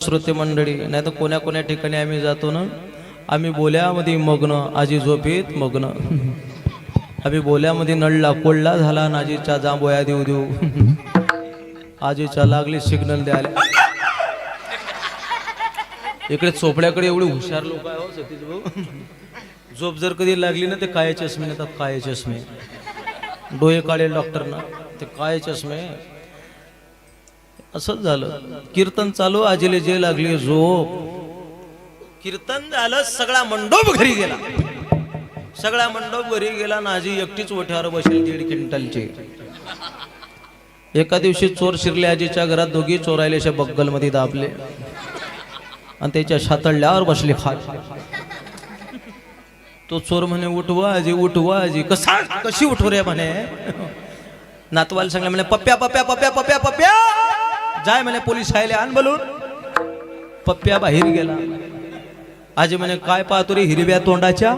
श्रोते मंडळी, नाही तर कोण्या कोण्या ठिकाणी आम्ही जातो ना, आम्ही बोल्यामध्ये मग्न, आजी झोपेत मग्न. आम्ही बोल्यामध्ये नळला कोल्ला झाला आणि आजीच्या जांभोया देऊ देऊ आजीच्या लागली सिग्नल द्यायला. इकडे चोपड्याकडे एवढे हुशार लोक आहे हो सतीश भाऊ. झोप जर कधी लागली ना, ते काळे चष्मे नेतात, काळे चष्मे. डोळे काढे डॉक्टर ना, ते काळे चष्मे. असंच झालं. कीर्तन चालू, आजीले जे लागली झोप. कीर्तन झालं, सगळा मंडप घरी गेला. सगळा मंडप घरी गेला ना, आजी एकटीच ओठ्यावर बसेल 1.5 क्विंटलची. एका दिवशी चोर शिरले आजीच्या घरात. दोघी चोरायले अशा बग्गल मध्ये दाबले आणि त्याच्या शातळल्यावर बसले खात. तो चोर म्हणे, उठवा आजी, उठवा आजी. कशी उठव रे म्हणे. नातवाला सांगले म्हणे, पप्प्या पप्प्या पप्प्या पप्प्या पप्प्या जाय म्हणे, पोलीस आले, आण बोलून. पप्प्या बाहेर गेला. आजी म्हणे, काय पाहतो रे हिरव्या तोंडाच्या.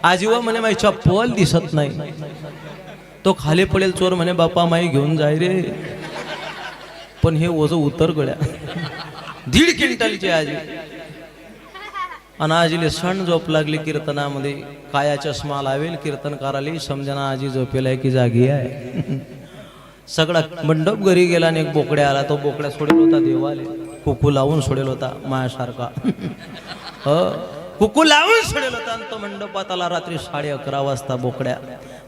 आजी व म्हणे, माझी चप्पल दिसत नाही. तो खाली पडेल. चोर म्हणे, बापा माई घेऊन जाय रे. पण हे ओझ उतर गळ्या. 1.5 क्विंटलची आजी. आणि आजीले सण झोप लागली कीर्तनामध्ये. काया चष्मा लावेल कीर्तनकाराली, समजना आजी झोपेला की जागी आहे. सगळा मंडप घरी गेला आणि एक बोकड्या आला. तो बोकड्या सोडेल होता देवाले, कुकू लावून सोडेल होता मायासारखा. कुकू लावून सोडेल होता. आणि तो मंडपात आला रात्री 11:30 वाजता. बोकड्या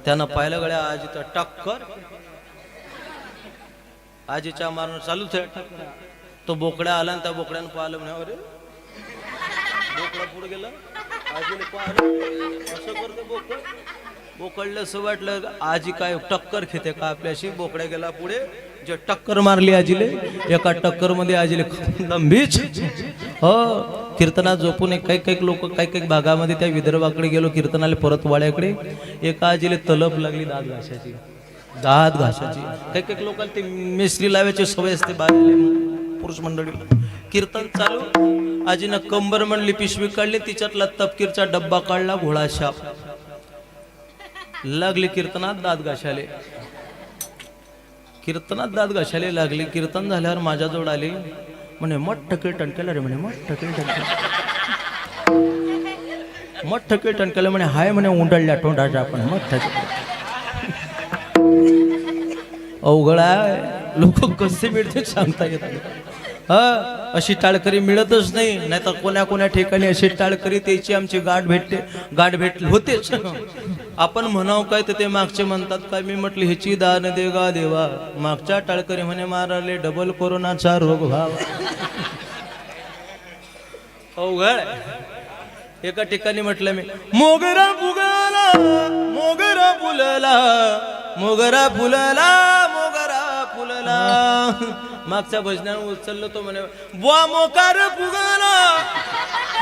त्यानं पाहिलं गड्या आजीचं टक्कर. आजीच्या मारणं चालूच आहे. तो बोकड्या आला आणि त्या बोकड्यानं पाहिलं म्हणे, अरे बोकडा पुढे गेला. आजीने पाहिलं असं करतो बोकड. बोकडलं असं वाटलं आजी काय टक्कर घेते का आपल्याशी. बोकड्या गेला पुढे. जे टक्कर मारली आजीले, एका टक्कर मध्ये आजीले लंबीच. हो, कीर्तनात झोपून काही काही लोक काही भागामध्ये त्या विदर्भाकडे गेलो कीर्तनाला, परत वाड्याकडे. एका आजीले तलप लागली दात घासाची. दात घासाची. काही काही लोकांना ते मिस्त्री लावायची सवय असते पुरुष मंडळीला. कीर्तन चालू, आजीनं कंबर म्हणली पिशवी काढली, तिच्यातला तपकीरचा डब्बा काढला, घोडा शाप. लागली कीर्तनात दात घाशाले. कीर्तनात दात घाशाले लागली. कीर्तन झाल्यावर माझ्याजवळ आली. म्हणे, मठ ठके टणकेला रे म्हणे, मठ ठके टणकेला. मठ ठके टणकेला म्हणे, हाय म्हणे उंडळल्या तोंडाच्या आपण मठ ठके. अवघड आहे. लोक कसे मिळते सांगता येत नाही. अशी टाळकरी मिळतच नाही. नाही तर कोण्या कोण्या ठिकाणी अशी टाळकरी त्याची आमची गाठ भेट होतेच. आपण म्हणाव काय तर ते मागचे म्हणतात काय. मी म्हटलं, ह्याची दान दे गा देवा. मागच्या टाळकरी म्हणे, माराले डबल कोरोनाचा रोग व्हावा. अवघड. एका ठिकाणी म्हटलं मी, मोगरा फुगला मोगरा फुलला मोगरा फुलला मोगरा फुलला. मागच्या भजनावर उचललो तो म्हणे, बुवा मोकार फुगला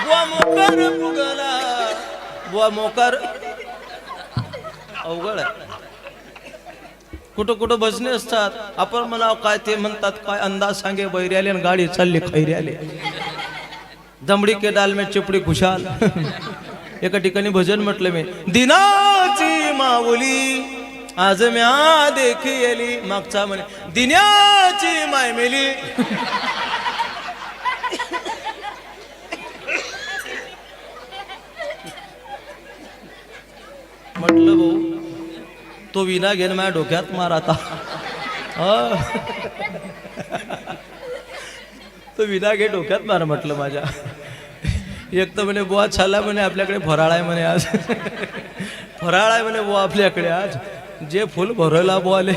बुवा मोकार फुगला बुवा मोकार. अवघड आहे. कुठं कुठं भजने असतात. आपण म्हणाव काय ते म्हणतात काय, अंदाज सांगे बैर्याले आणि गाडी चालली खैर्याले. दमडी के डाल में चिपडी खुशाल. एका ठिकाणी भजन म्हटलं मी, दिनाची माऊली आज म्या देखी येली. मागचा म्हणे, दिन्याची माय मेली. म्हटलं भाऊ, तो विना घेन माझ्या डोक्यात मार आता. तो विना घे डोक्यात मार म्हटलं माझ्या. एक तर म्हणे, बुवा छाला म्हणे आपल्याकडे फराळ आहे म्हणे आज. फराळ आहे म्हणे बुवा आपल्याकडे आज. जे फुल भरवला बुवाले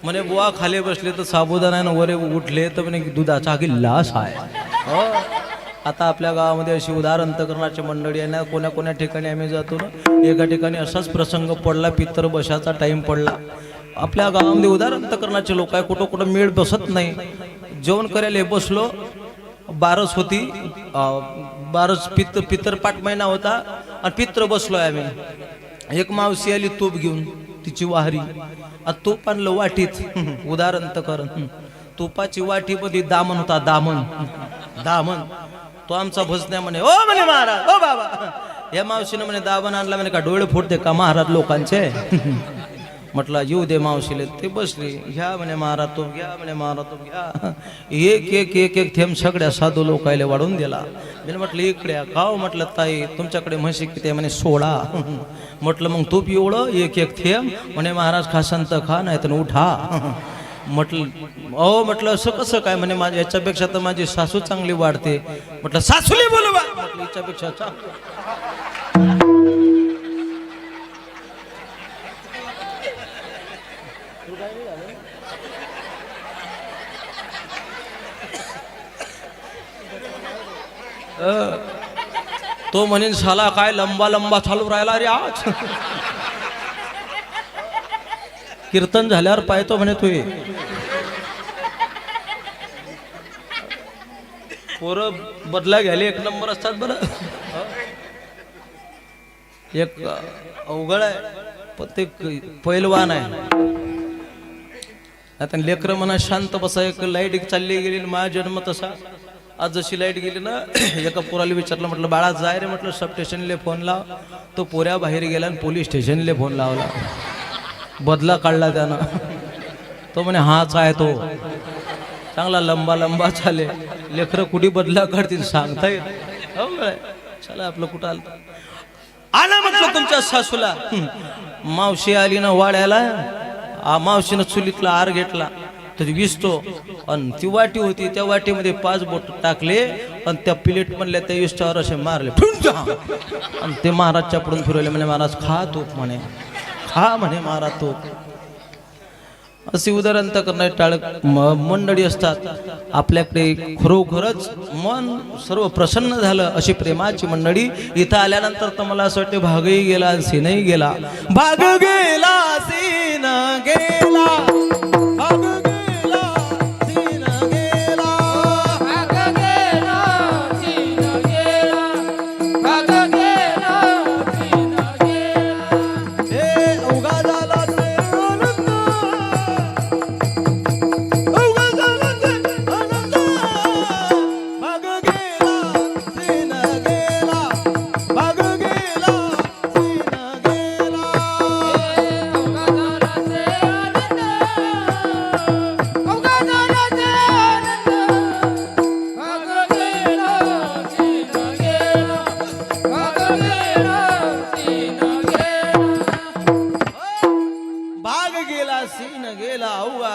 म्हणे, बुवा खाली बसले तर साबुदाणा वरे उठले तर म्हणे दुधाचा गिल्लास आहे. आता आपल्या गावामध्ये अशी उदाहरण अंतकरणाची मंडळी आहे ना. कोण्या कोण्या ठिकाणी आम्ही जातो ना, एका ठिकाणी असाच प्रसंग पडला. पितर बसाचा टाइम पडला. आपल्या गावामध्ये उदाहरण अंतकरणाचे लोक आहे. कुठं कुठं मेळ बसत नाही. जेवण करायला बसलो, बारस होती. बारस पितर पाठ महिना होता आणि पित्र बसलोय आम्ही. एक मावशी आली तूप घेऊन, तिची वाहरी. तूप आणलं वाटीत. उदाहरण अंतकरण. तुपाची वाटी मध्ये दामन होता. दामन. तो आमचा भजन्या म्हणे, ओ म्हणे महाराज, ओ बाबा. या मावशीने म्हणे, दामन आणला म्हणे का डोळे फोडते का महाराज लोकांचे. म्हटलं येऊ दे मावशीले. ते बसली. घ्या म्हणे महाराज तो, घ्या म्हणे महाराज तो, घ्या. एक एक एक एक थेंब सगळ्या साधू लोकायला वाढून दिला. मी म्हटलं इकडे खाव. म्हटलं ताई तुमच्याकडे म्हशी किती आहे? म्हणे 16. म्हटलं मग तूप एवढं एक एक थेंब? म्हणे महाराज खासन तर खा, नाही तर उठा. म्हटलं अहो, म्हटलं असं कसं काय? म्हणे माझ्या याच्यापेक्षा तर माझी सासू चांगली वाढते. म्हटलं सासूली बोलवा. म्हटलं याच्यापेक्षा तो म्हणेन साला काय लंबा लंबा चालू राहिला रे आज. कीर्तन झाल्यावर पाहतो म्हणे तू. पोरं बदला घ्यायला एक नंबर असतात बरं. एक अवघड आहे पण ते पैलवान आहे. आता लेकरं म्हणा शांत बसा. एक लाईट चालली गेली माझा जन्म तसा. आज जशी लाईट गेली ना, एका पोराला विचारलं, म्हटलं बाळा जाय रे, म्हटलं सब स्टेशनले फोन लाव. तो पोऱ्या बाहेर गेला आणि पोलीस स्टेशनले फोन लावला. बदला काढला त्यानं. तो म्हणे हाच आहे तो. चांगला लंबा लंबा चाले. लेकरं कुठे बदला काढतील सांगता येत. हो चला आपलं कुठं आलं आला. म्हटलं तुमच्या सासूला. मावशी आली ना वाड्याला. मावशीनं चुलीतला आर घेतला तर विसतो. आणि ती वाटी होती, त्या वाटीमध्ये 5 बोट टाकले आणि त्या प्लेट म्हणल्या त्या विष्टावर असे मारले. आणि ते महाराजच्या पुढून फिरवले. म्हणे महाराज खा तूप. म्हणे खा म्हणे महाराज तूप. असे उदाहरण तर करणारे टाळक मंडळी असतात. आपल्याकडे खरोखरच मन सर्व प्रसन्न झालं अशी प्रेमाची मंडळी. इथं आल्यानंतर तर मला असं वाटतं भागही गेला सीनही गेला. भाग गेला सीन गेला. भाग गेला सीन गेला. भाग गेला सीन गेला. भाग गेला सीन गेला. हे उगा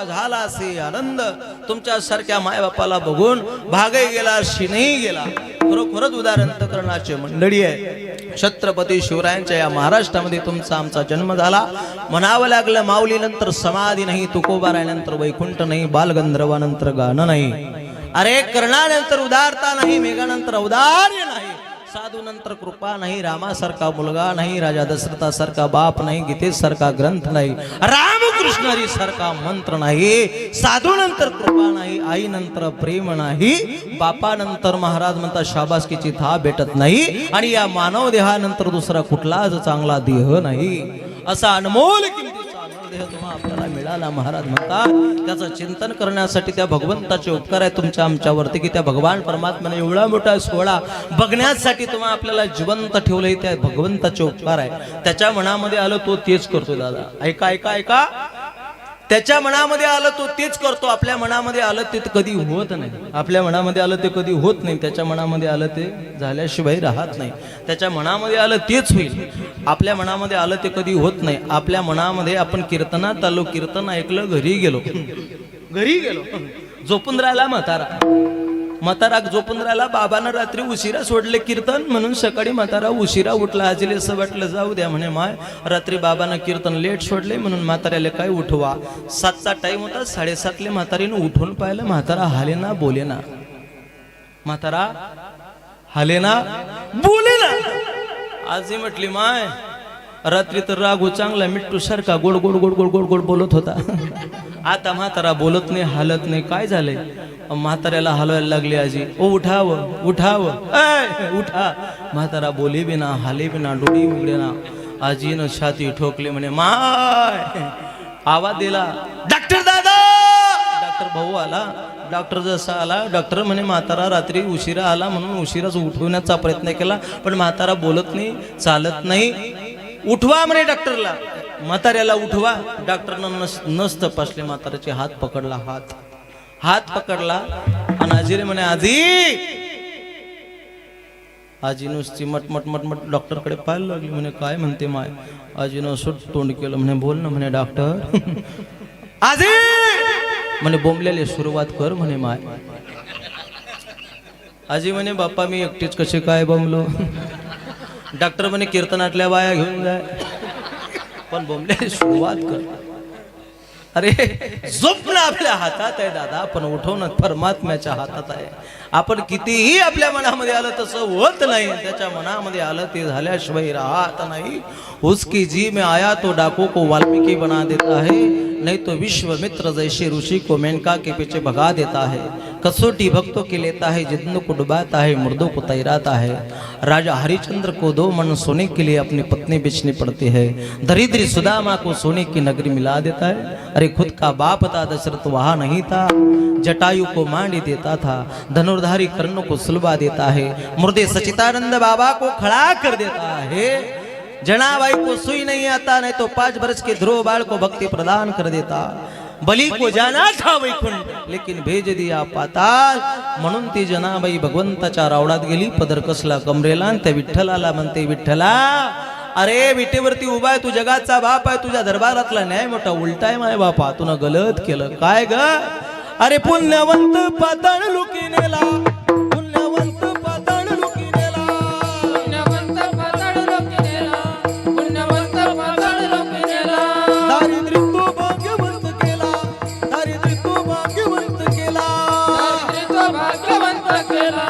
झाला आनंद. तुमच्या सारख्या मायबापाला बघून भागही गेला शिनही गेला. खरोखरच उदाहरण करण्याचे मंडळी आहे. छत्रपती शिवरायांच्या या महाराष्ट्रामध्ये तुमचा आमचा जन्म झाला. म्हणावं लागलं माऊली नंतर समाधी नाही, तुकोबारायनंतर वैकुंठ नाही, बालगंधर्वानंतर गाणं नाही. अरे कर्णानंतर उदारता नाही, मेघानंतर औदार्य नाही, साधू नंतर कृपा नाही, रामासारखा मुलगा नाही, राजा दशरथासारखा बाप नाही, गीतेसारखा ग्रंथ नाही, रामकृष्ण हरी सारखा मंत्र नाही, साधू नंतर कृपा नाही, आई नंतर प्रेम नाही, बापानंतर महाराज म्हणता शाबासकीची थाप भेटत नाही, आणि या मानव देहानंतर दुसरा कुठलाच चांगला देह नाही. असा अनमोल किमतीचा देह तुम्हा आपल्याला मिळाला. महाराज म्हणतात त्याचं चिंतन करण्यासाठी त्या भगवंताचे उपकार आहे तुमच्या आमच्यावरती, की त्या भगवान परमात्म्याने एवढा मोठा सोहळा बघण्यासाठी तुम्हा आपल्याला जिवंत ठेवलंय. त्या भगवंताचे उपकार आहे. त्याच्या मनामध्ये आलं तो तेच करतो. दादा ऐका ऐका ऐका, त्याच्या मनामध्ये आलं तो तेच करतो. आपल्या मनामध्ये आलं ते कधी होत नाही. आपल्या मनामध्ये आलं ते कधी होत नाही. त्याच्या मनामध्ये आलं ते झाल्याशिवाय राहत नाही. त्याच्या मनामध्ये आलं तेच होईल. आपल्या मनामध्ये आलं ते कधी होत नाही. आपल्या मनामध्ये आपण कीर्तनात आलो, कीर्तन ऐकलं, घरी गेलो, झोपून राहिला म्हातारा झोपून राहिला. बाबानं रात्री उशिरा सोडले कीर्तन, म्हणून सकाळी म्हातारा उशिरा उठला. आजीले असं वाटलं जाऊ द्या म्हणे, माय रात्री बाबानं कीर्तन लेट सोडले म्हणून म्हाताऱ्याला काय उठवा. 7चा टाइम होता. 7:30 म्हातारीनं उठून पाहिलं. म्हातारा हालेना बोलेना. म्हातारा हालेना बोलेना. आजी म्हटली माय रात्री तर राघू चांगला मिट्टू सारखा गोड गोड गोड गोड गोड गोड बोलत होता. आता म्हातारा बोलत नाही, हालत नाही. काय झालंय? म्हाताऱ्याला हलवायला लागली आजी. ओ उठावं उठावं उठा. म्हातारा बोले बिना, हाले बिना, डोळी उघडे ना. आजीनं छाती ठोकली. म्हणे माय आवाज दिला, डॉक्टर दादा. डॉक्टर भाऊ आला. डॉक्टर जसा आला, डॉक्टर म्हणे म्हातारा रात्री उशिरा आला म्हणून उशिराच उठवण्याचा प्रयत्न केला, पण म्हातारा बोलत नाही, चालत नाही. उठवा म्हणे डॉक्टरला. म्हाताऱ्याला उठवा. डॉक्टरनं नस तपासले, म्हाताऱ्याचे हात पकडला, हात पकडला आणि आजीने म्हणे आजी. आजी नुसती मटमट डॉक्टरकडे पाहायला लागली. म्हणे काय म्हणते माय. आजीनं असं तोंड केलं. म्हणे बोल ना. म्हणे डॉक्टर. आजी म्हणे बोंबलेले सुरुवात कर. म्हणे माय. आजी म्हणे बाप्पा मी एकटीच कसे काय बोंबलो. डॉक्टर म्हणे कीर्तनातल्या बाया घेऊन जाय, पण बोंबलेले सुरुवात कर. अरे झोपणं आपल्या हातात आहे दादा, पण उठवणं परमात्म्याच्या हातात आहे. आपण कितीही आपल्या मनामध्ये आलं तसं होत नाही. त्याच्या मनामध्ये आलं ते झाल्याशिवाय राहत नाही. उसकी जी में आया तो डाकू को वाल्मीकि बना देता है, नहीं तो विश्वामित्र जैसे ऋषि को मेनका के पीछे भगा देता है. कसौटी भक्तों की लेता है, जिद्दों को डुबाता है, मुर्दों को तैराता है. राजा हरिश्चंद्र को 2 मन सोने के लिए अपनी पत्नी बेचनी पड़ती है. दरिद्री सुदामा को सोने की नगरी मिला देता है. अरे खुद का बाप था दशरथ वहां नहीं था, जटायु को मांडी देता था. धनुर्धारी कर्ण को सुलभा देता है. मुर्दे सचितानंद बाबा को खड़ा कर देता है. जनाबाई को सुई नहीं आता, नहीं तो 5 वर्ष के ध्रुव बाल को भक्ति प्रदान कर देता. बली को जाना था वैकुंठ, लेकिन भेज दिया पाताल. म्हणून ती जनाबाई भगवंताच्या रावडात गेली. पदर कसला कमरेला आणि त्या विठ्ठलाला म्हणते विठ्ठला अरे विटेवरती उभा आहे, तू जगाचा बाप आहे, तुझ्या दरबारातला न्याय मोठा उलटा आहे माय बापा, तुनं गलत केलं. काय ग. अरे पुण्यवंत पाताळ लुकी नेला, पुण्यवंत पाताळ लुकी नेला, पुण्यवंत पाताळ लोकी नेला, पुण्यवंत पाताळ लोकी नेला. दारिद्र्य तो भाग्यवंत केला, दारिद्र्य तो भाग्यवंत केला, दारिद्र्य तो भाग्यवंत केला,